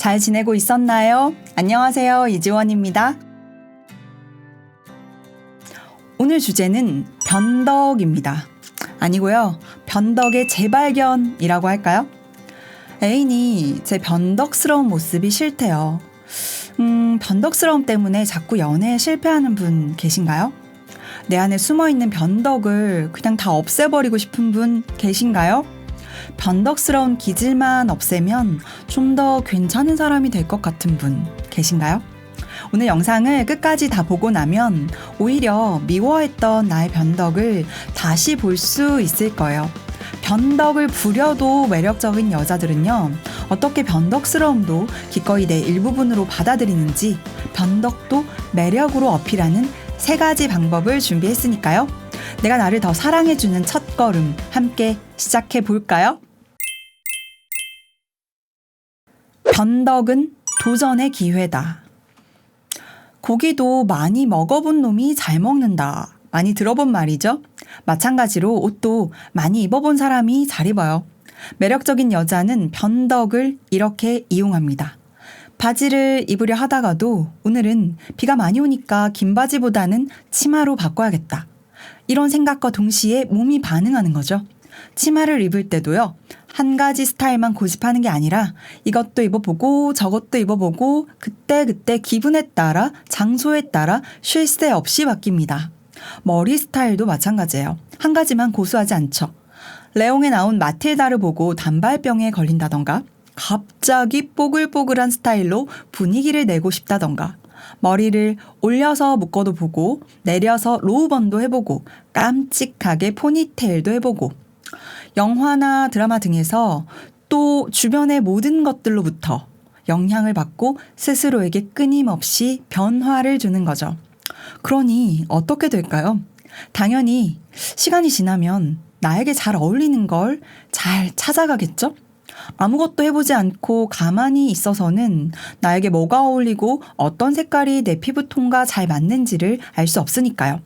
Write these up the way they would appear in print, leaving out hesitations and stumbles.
잘 지내고 있었나요? 안녕하세요. 이지원입니다. 오늘 주제는 변덕입니다. 아니고요. 변덕의 재발견이라고 할까요? 애인이 제 변덕스러운 모습이 싫대요. 변덕스러움 때문에 자꾸 연애에 실패하는 분 계신가요? 내 안에 숨어있는 변덕을 그냥 다 없애버리고 싶은 분 계신가요? 변덕스러운 기질만 없애면 좀 더 괜찮은 사람이 될 것 같은 분 계신가요? 오늘 영상을 끝까지 다 보고 나면 오히려 미워했던 나의 변덕을 다시 볼 수 있을 거예요. 변덕을 부려도 매력적인 여자들은요, 어떻게 변덕스러움도 기꺼이 내 일부분으로 받아들이는지 변덕도 매력으로 어필하는 3가지 방법을 준비했으니까요. 내가 나를 더 사랑해주는 첫걸음 함께 시작해 볼까요? 변덕은 도전의 기회다. 고기도 많이 먹어본 놈이 잘 먹는다. 많이 들어본 말이죠. 마찬가지로 옷도 많이 입어본 사람이 잘 입어요. 매력적인 여자는 변덕을 이렇게 이용합니다. 바지를 입으려 하다가도 오늘은 비가 많이 오니까 긴 바지보다는 치마로 바꿔야겠다. 이런 생각과 동시에 몸이 반응하는 거죠. 치마를 입을 때도요. 한 가지 스타일만 고집하는 게 아니라 이것도 입어보고 저것도 입어보고 그때 기분에 따라 장소에 따라 쉴 새 없이 바뀝니다. 머리 스타일도 마찬가지예요. 한 가지만 고수하지 않죠. 레옹에 나온 마틸다를 보고 단발병에 걸린다던가 갑자기 뽀글뽀글한 스타일로 분위기를 내고 싶다던가 머리를 올려서 묶어도 보고 내려서 로우번도 해보고 깜찍하게 포니테일도 해보고 영화나 드라마 등에서 또 주변의 모든 것들로부터 영향을 받고 스스로에게 끊임없이 변화를 주는 거죠. 그러니 어떻게 될까요? 당연히 시간이 지나면 나에게 잘 어울리는 걸 잘 찾아가겠죠? 아무것도 해보지 않고 가만히 있어서는 나에게 뭐가 어울리고 어떤 색깔이 내 피부톤과 잘 맞는지를 알 수 없으니까요.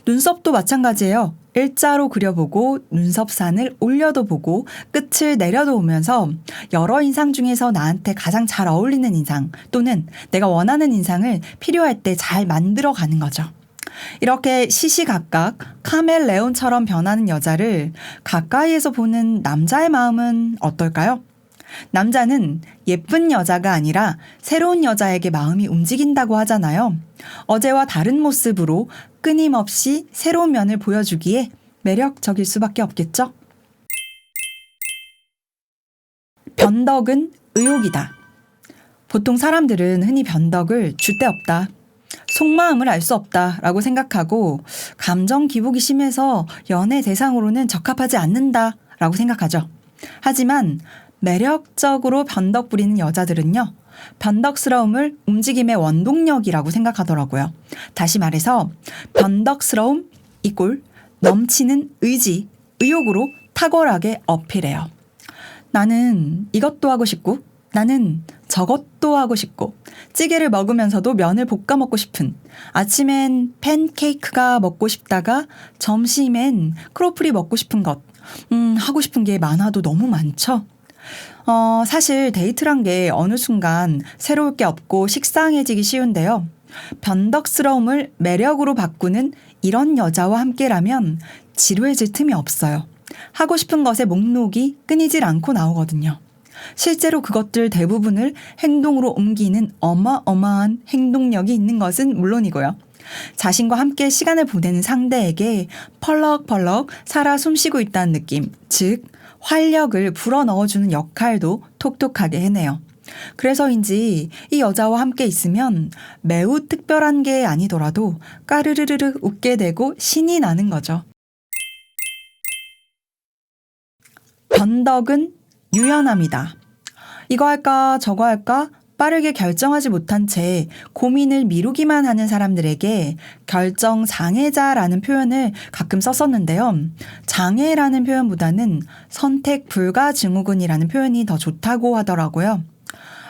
눈썹도 마찬가지예요. 일자로 그려보고 눈썹산을 올려도 보고 끝을 내려도 보면서 여러 인상 중에서 나한테 가장 잘 어울리는 인상 또는 내가 원하는 인상을 필요할 때 잘 만들어가는 거죠. 이렇게 시시각각 카멜레온처럼 변하는 여자를 가까이에서 보는 남자의 마음은 어떨까요? 남자는 예쁜 여자가 아니라 새로운 여자에게 마음이 움직인다고 하잖아요. 어제와 다른 모습으로 끊임없이 새로운 면을 보여주기에 매력적일 수밖에 없겠죠? 변덕은 의욕이다. 보통 사람들은 흔히 변덕을 줄 데 없다. 속마음을 알 수 없다라고 생각하고 감정 기복이 심해서 연애 대상으로는 적합하지 않는다라고 생각하죠. 하지만 매력적으로 변덕 부리는 여자들은요. 변덕스러움을 움직임의 원동력이라고 생각하더라고요. 다시 말해서 변덕스러움 이꼴 넘치는 의지, 의욕으로 탁월하게 어필해요. 나는 이것도 하고 싶고 나는 저것도 하고 싶고 찌개를 먹으면서도 면을 볶아 먹고 싶은 아침엔 팬케이크가 먹고 싶다가 점심엔 크로플이 먹고 싶은 것 하고 싶은 게 많아도 너무 많죠. 사실 데이트란 게 어느 순간 새로울 게 없고 식상해지기 쉬운데요. 변덕스러움을 매력으로 바꾸는 이런 여자와 함께라면 지루해질 틈이 없어요. 하고 싶은 것의 목록이 끊이질 않고 나오거든요. 실제로 그것들 대부분을 행동으로 옮기는 어마어마한 행동력이 있는 것은 물론이고요. 자신과 함께 시간을 보내는 상대에게 펄럭펄럭 살아 숨쉬고 있다는 느낌, 즉 활력을 불어넣어주는 역할도 톡톡하게 해내요. 그래서인지 이 여자와 함께 있으면 매우 특별한 게 아니더라도 까르르르르 웃게 되고 신이 나는 거죠. 변덕은 유연함이다. 이거 할까 저거 할까 빠르게 결정하지 못한 채 고민을 미루기만 하는 사람들에게 결정장애자라는 표현을 가끔 썼었는데요. 장애라는 표현보다는 선택 불가 증후군이라는 표현이 더 좋다고 하더라고요.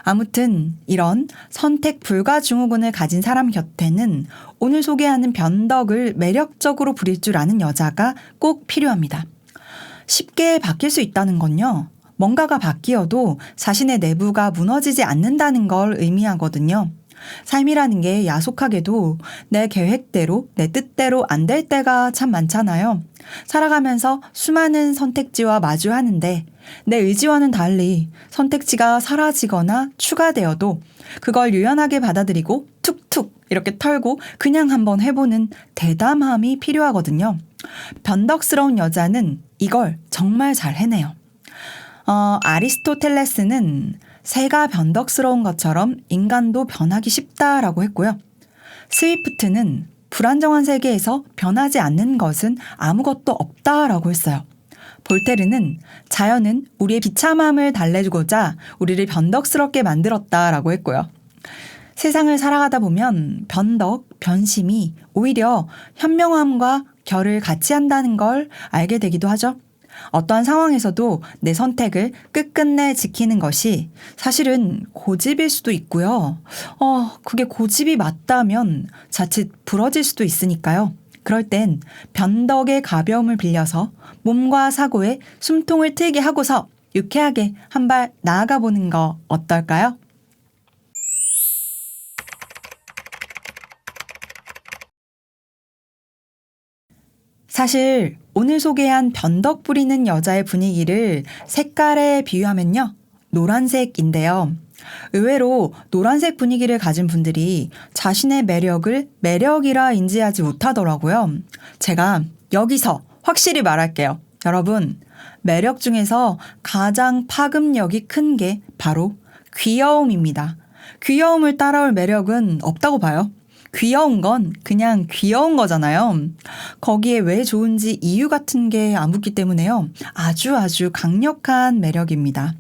아무튼 이런 선택 불가 증후군을 가진 사람 곁에는 오늘 소개하는 변덕을 매력적으로 부릴 줄 아는 여자가 꼭 필요합니다. 쉽게 바뀔 수 있다는 건요. 뭔가가 바뀌어도 자신의 내부가 무너지지 않는다는 걸 의미하거든요. 삶이라는 게 야속하게도 내 계획대로, 내 뜻대로 안 될 때가 참 많잖아요. 살아가면서 수많은 선택지와 마주하는데 내 의지와는 달리 선택지가 사라지거나 추가되어도 그걸 유연하게 받아들이고 툭툭 이렇게 털고 그냥 한번 해보는 대담함이 필요하거든요. 변덕스러운 여자는 이걸 정말 잘 해내요. 아리스토텔레스는 새가 변덕스러운 것처럼 인간도 변하기 쉽다라고 했고요. 스위프트는 불안정한 세계에서 변하지 않는 것은 아무것도 없다라고 했어요. 볼테르는 자연은 우리의 비참함을 달래주고자 우리를 변덕스럽게 만들었다라고 했고요. 세상을 살아가다 보면 변덕, 변심이 오히려 현명함과 결을 같이 한다는 걸 알게 되기도 하죠. 어떠한 상황에서도 내 선택을 끝끝내 지키는 것이 사실은 고집일 수도 있고요. 그게 고집이 맞다면 자칫 부러질 수도 있으니까요. 그럴 땐 변덕의 가벼움을 빌려서 몸과 사고에 숨통을 트이게 하고서 유쾌하게 한 발 나아가 보는 거 어떨까요? 사실 오늘 소개한 변덕 부리는 여자의 분위기를 색깔에 비유하면요. 노란색인데요. 의외로 노란색 분위기를 가진 분들이 자신의 매력을 매력이라 인지하지 못하더라고요. 제가 여기서 확실히 말할게요. 여러분, 매력 중에서 가장 파급력이 큰 게 바로 귀여움입니다. 귀여움을 따라올 매력은 없다고 봐요. 귀여운 건 그냥 귀여운 거잖아요. 거기에 왜 좋은지 이유 같은 게 안 붙기 때문에요. 아주 강력한 매력입니다.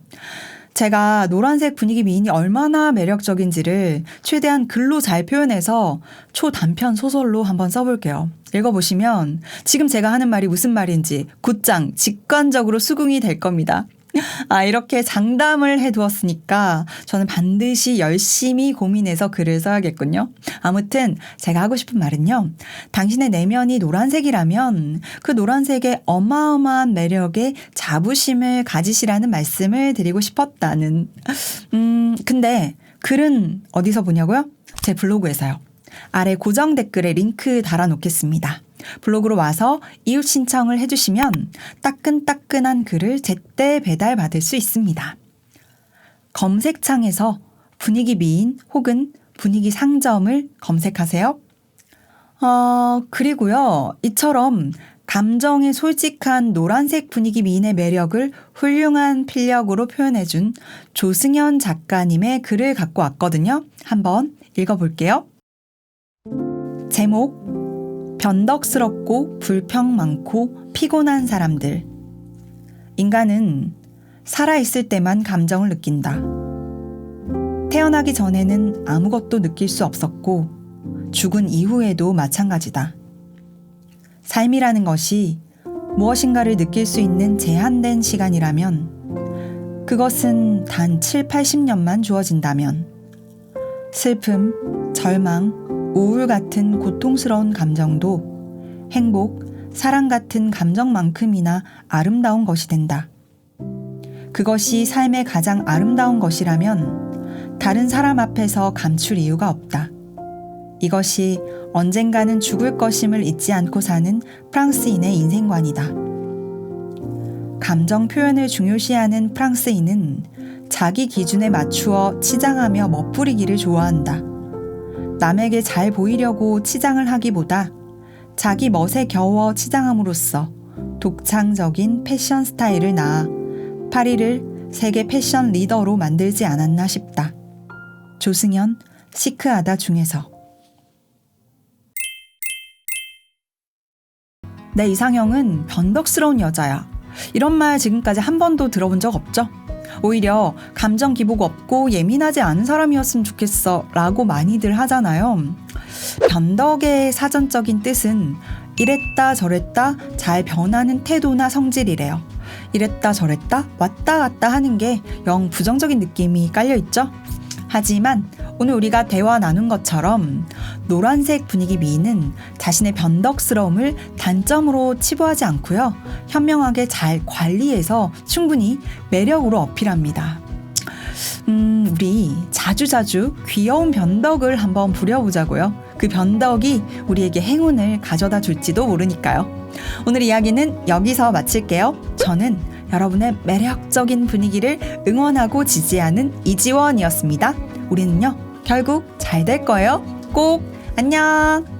제가 노란색 분위기 미인이 얼마나 매력적인지를 최대한 글로 잘 표현해서 초단편 소설로 한번 써볼게요. 읽어보시면 지금 제가 하는 말이 무슨 말인지 곧장 직관적으로 수긍이 될 겁니다. 이렇게 장담을 해두었으니까 저는 반드시 열심히 고민해서 글을 써야겠군요. 아무튼 제가 하고 싶은 말은요. 당신의 내면이 노란색이라면 그 노란색의 어마어마한 매력에 자부심을 가지시라는 말씀을 드리고 싶었다는. 근데 글은 어디서 보냐고요? 제 블로그에서요. 아래 고정 댓글에 링크 달아놓겠습니다. 블로그로 와서 이웃 신청을 해주시면 따끈따끈한 글을 제때 배달받을 수 있습니다. 검색창에서 분위기 미인 혹은 분위기 상점을 검색하세요. 그리고요. 이처럼 감정에 솔직한 노란색 분위기 미인의 매력을 훌륭한 필력으로 표현해준 조승연 작가님의 글을 갖고 왔거든요. 한번 읽어볼게요. 제목 변덕스럽고 불평 많고 피곤한 사람들. 인간은 살아있을 때만 감정을 느낀다. 태어나기 전에는 아무것도 느낄 수 없었고 죽은 이후에도 마찬가지다. 삶이라는 것이 무엇인가를 느낄 수 있는 제한된 시간이라면 그것은 단 7, 80년만 주어진다면 슬픔, 절망, 우울 같은 고통스러운 감정도 행복, 사랑 같은 감정만큼이나 아름다운 것이 된다. 그것이 삶의 가장 아름다운 것이라면 다른 사람 앞에서 감출 이유가 없다. 이것이 언젠가는 죽을 것임을 잊지 않고 사는 프랑스인의 인생관이다. 감정 표현을 중요시하는 프랑스인은 자기 기준에 맞추어 치장하며 멋부리기를 좋아한다. 남에게 잘 보이려고 치장을 하기보다 자기 멋에 겨워 치장함으로써 독창적인 패션 스타일을 낳아 파리를 세계 패션 리더로 만들지 않았나 싶다. 조승연, 시크하다 중에서. 내 이상형은 변덕스러운 여자야. 이런 말 지금까지 한 번도 들어본 적 없죠? 오히려 감정 기복 없고 예민하지 않은 사람이었으면 좋겠어 라고 많이들 하잖아요. 변덕의 사전적인 뜻은 이랬다 저랬다 잘 변하는 태도나 성질이래요. 이랬다 저랬다 왔다 갔다 하는 게 영 부정적인 느낌이 깔려있죠. 하지만 오늘 우리가 대화 나눈 것처럼 노란색 분위기 미인은 자신의 변덕스러움을 단점으로 치부하지 않고요. 현명하게 잘 관리해서 충분히 매력으로 어필합니다. 우리 자주자주 귀여운 변덕을 한번 부려보자고요. 그 변덕이 우리에게 행운을 가져다 줄지도 모르니까요. 오늘 이야기는 여기서 마칠게요. 저는 여러분의 매력적인 분위기를 응원하고 지지하는 이지원이었습니다. 우리는요, 결국 잘 될 거예요. 꼭 안녕!